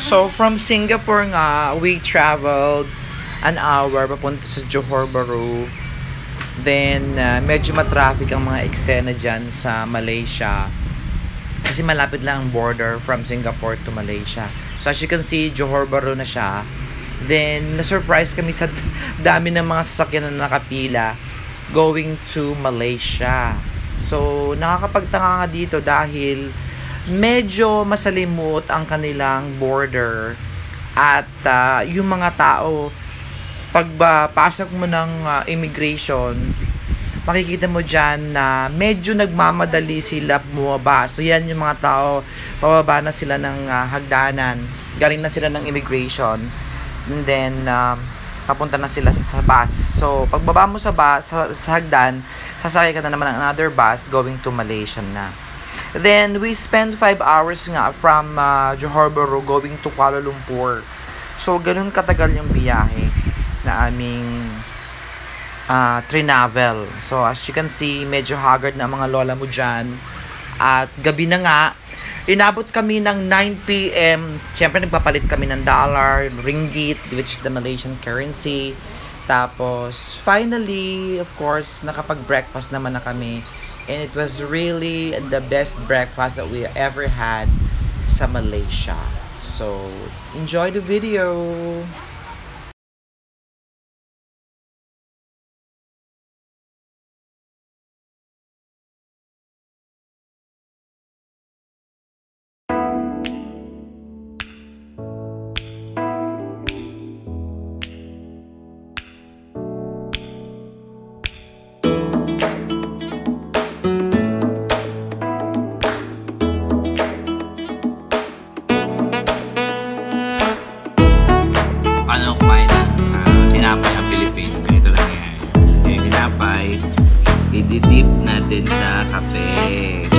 So, from Singapore nga, we traveled an hour papunta sa Johor Bahru. Then, medyo matraffic ang mga eksena dyan sa Malaysia. Kasi malapit lang ang border from Singapore to Malaysia. So, as you can see, Johor Bahru na siya. Then, na-surprise kami sa dami ng mga sasakyan na nakapila going to Malaysia. So, nakakapagtanga nga dito dahil medyo masalimot ang kanilang border at yung mga tao pag pasok mo ng immigration, makikita mo dyan na medyo nagmamadali sila bumaba. So yan yung mga tao, pababa na sila ng hagdanan, galing na sila ng immigration, and then papunta na sila sa bus. So pagbaba mo sa bus, sa hagdan, sasakay ka na naman ng another bus going to Malaysia na. Then, we spent 5 hours nga from Johor Bahru going to Kuala Lumpur. So, ganun katagal yung biyahe na aming trinavel. So, as you can see, medyo haggard na mga lola mo dyan. At gabi na nga, inabot kami ng 9 p.m. Siyempre, nagpapalit kami ng dollar, ringgit, which is the Malaysian currency. Tapos, finally, of course, nakapag-breakfast naman na kami. And it was really the best breakfast that we ever had sa Malaysia. So, enjoy the video! Paano kumain ng tinapay ang Pilipino? Ganito lang yan. Yung tinapay, i-dip natin sa kape.